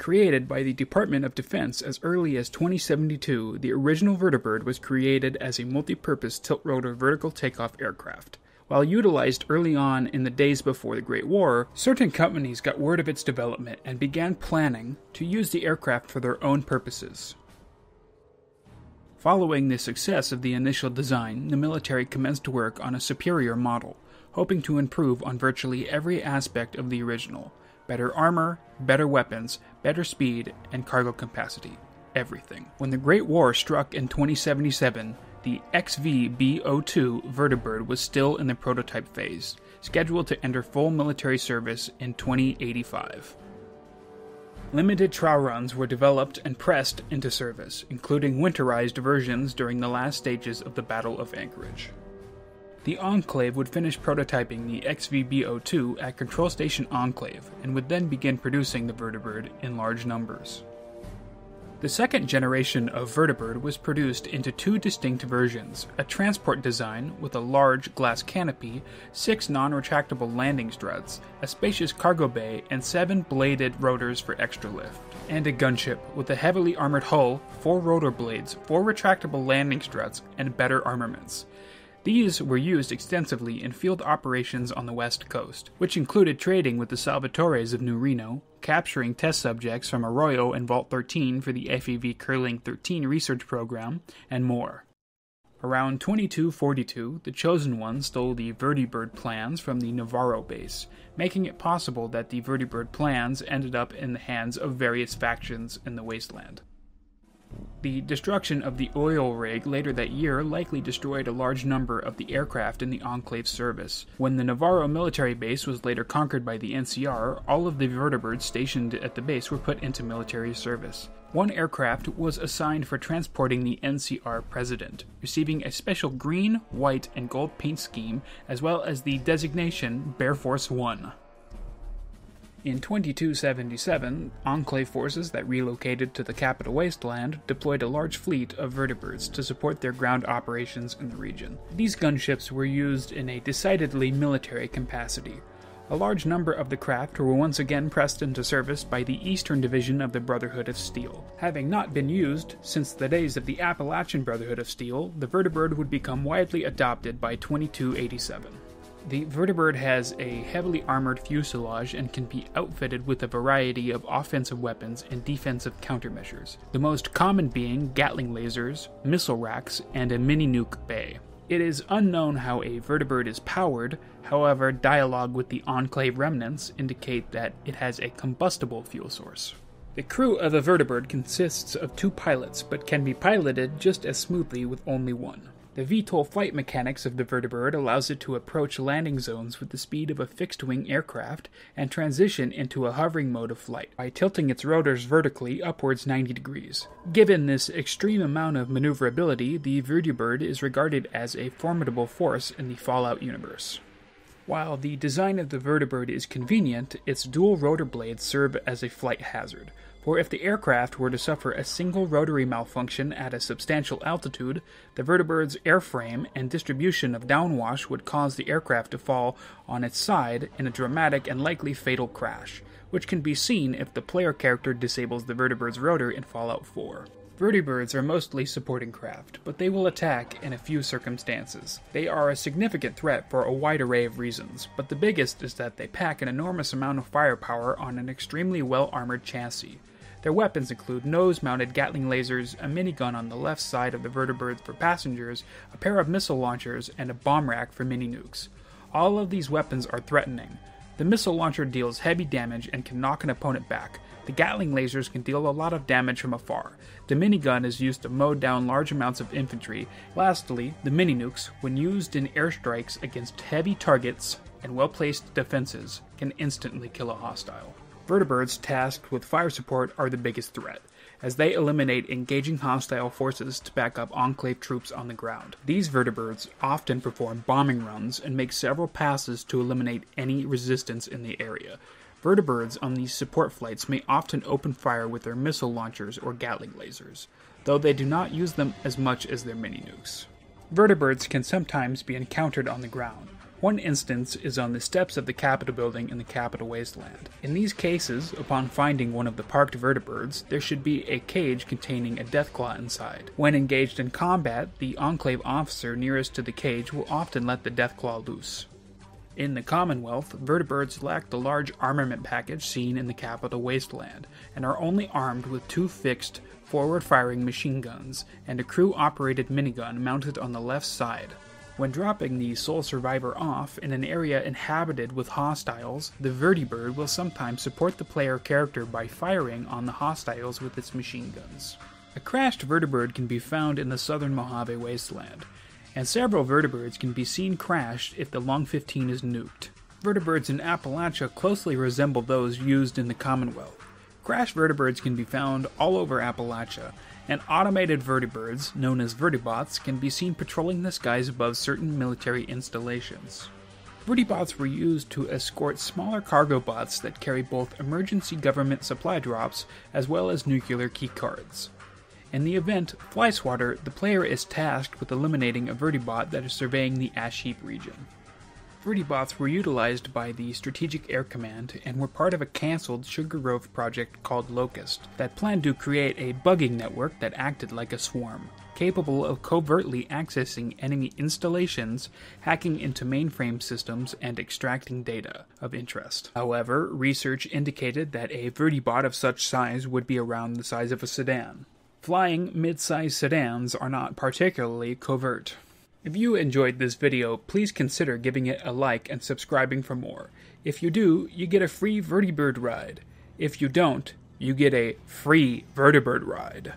Created by the Department of Defense as early as 2072, the original Vertibird was created as a multi-purpose tilt-rotor vertical takeoff aircraft. While utilized early on in the days before the Great War, certain companies got word of its development and began planning to use the aircraft for their own purposes. Following the success of the initial design, the military commenced work on a superior model, hoping to improve on virtually every aspect of the original. Better armor, better weapons, better speed, and cargo capacity. Everything. When the Great War struck in 2077, the XV-B02 Vertibird was still in the prototype phase, scheduled to enter full military service in 2085. Limited trial runs were developed and pressed into service, including winterized versions during the last stages of the Battle of Anchorage. The Enclave would finish prototyping the XV-B02 at Control Station Enclave, and would then begin producing the Vertibird in large numbers. The second generation of Vertibird was produced into two distinct versions, a transport design with a large glass canopy, 6 non-retractable landing struts, a spacious cargo bay, and 7 bladed rotors for extra lift, and a gunship with a heavily armored hull, 4 rotor blades, 4 retractable landing struts, and better armaments. These were used extensively in field operations on the West Coast, which included trading with the Salvatores of New Reno, capturing test subjects from Arroyo and Vault 13 for the FEV Curling 13 research program, and more. Around 2242, the Chosen One stole the Vertibird plans from the Navarro base, making it possible that the Vertibird plans ended up in the hands of various factions in the wasteland. The destruction of the oil rig later that year likely destroyed a large number of the aircraft in the Enclave's service. When the Navarro military base was later conquered by the NCR, all of the Vertibirds stationed at the base were put into military service. One aircraft was assigned for transporting the NCR president, receiving a special green, white, and gold paint scheme, as well as the designation Bear Force 1. In 2277, Enclave forces that relocated to the capital wasteland deployed a large fleet of Vertibirds to support their ground operations in the region. These gunships were used in a decidedly military capacity. A large number of the craft were once again pressed into service by the Eastern Division of the Brotherhood of Steel. Having not been used since the days of the Appalachian Brotherhood of Steel, the Vertibird would become widely adopted by 2287. The Vertibird has a heavily armored fuselage and can be outfitted with a variety of offensive weapons and defensive countermeasures, the most common being Gatling lasers, missile racks, and a mini-nuke bay. It is unknown how a Vertibird is powered, however, dialogue with the Enclave remnants indicate that it has a combustible fuel source. The crew of a Vertibird consists of 2 pilots, but can be piloted just as smoothly with only one. The VTOL flight mechanics of the Vertibird allows it to approach landing zones with the speed of a fixed-wing aircraft and transition into a hovering mode of flight by tilting its rotors vertically upwards 90 degrees. Given this extreme amount of maneuverability, the Vertibird is regarded as a formidable force in the Fallout universe. While the design of the Vertibird is convenient, its dual rotor blades serve as a flight hazard. For if the aircraft were to suffer a single rotary malfunction at a substantial altitude, the Vertibird's airframe and distribution of downwash would cause the aircraft to fall on its side in a dramatic and likely fatal crash, which can be seen if the player character disables the Vertibird's rotor in Fallout 4. Vertibirds are mostly supporting craft, but they will attack in a few circumstances. They are a significant threat for a wide array of reasons, but the biggest is that they pack an enormous amount of firepower on an extremely well-armored chassis. Their weapons include nose-mounted Gatling lasers, a minigun on the left side of the Vertibird for passengers, a pair of missile launchers, and a bomb rack for mini-nukes. All of these weapons are threatening. The missile launcher deals heavy damage and can knock an opponent back. The Gatling lasers can deal a lot of damage from afar. The minigun is used to mow down large amounts of infantry. Lastly, the mini-nukes, when used in airstrikes against heavy targets and well-placed defenses, can instantly kill a hostile. Vertibirds tasked with fire support are the biggest threat, as they eliminate engaging hostile forces to back up Enclave troops on the ground. These Vertibirds often perform bombing runs and make several passes to eliminate any resistance in the area. Vertibirds on these support flights may often open fire with their missile launchers or Gatling lasers, though they do not use them as much as their mini-nukes. Vertibirds can sometimes be encountered on the ground. One instance is on the steps of the Capitol building in the Capitol Wasteland. In these cases, upon finding one of the parked vertibirds, there should be a cage containing a deathclaw inside. When engaged in combat, the Enclave officer nearest to the cage will often let the deathclaw loose. In the Commonwealth, vertibirds lack the large armament package seen in the Capitol Wasteland, and are only armed with 2 fixed, forward-firing machine guns, and a crew-operated minigun mounted on the left side. When dropping the sole survivor off in an area inhabited with hostiles, the Vertibird will sometimes support the player character by firing on the hostiles with its machine guns. A crashed Vertibird can be found in the southern Mojave Wasteland, and several vertibirds can be seen crashed if the Long 15 is nuked. Vertibirds in Appalachia closely resemble those used in the Commonwealth. Crashed vertibirds can be found all over Appalachia, and automated vertibirds, known as vertibots, can be seen patrolling the skies above certain military installations. Vertibots were used to escort smaller cargo bots that carry both emergency government supply drops as well as nuclear keycards. In the event Fly Swatter, the player is tasked with eliminating a vertibot that is surveying the ash heap region. Vertibots were utilized by the Strategic Air Command and were part of a cancelled Sugar Grove project called Locust that planned to create a bugging network that acted like a swarm, capable of covertly accessing enemy installations, hacking into mainframe systems, and extracting data of interest. However, research indicated that a vertibot of such size would be around the size of a sedan. Flying mid-size sedans are not particularly covert. If you enjoyed this video, please consider giving it a like and subscribing for more. If you do, you get a free Vertibird ride. If you don't, you get a free Vertibird ride.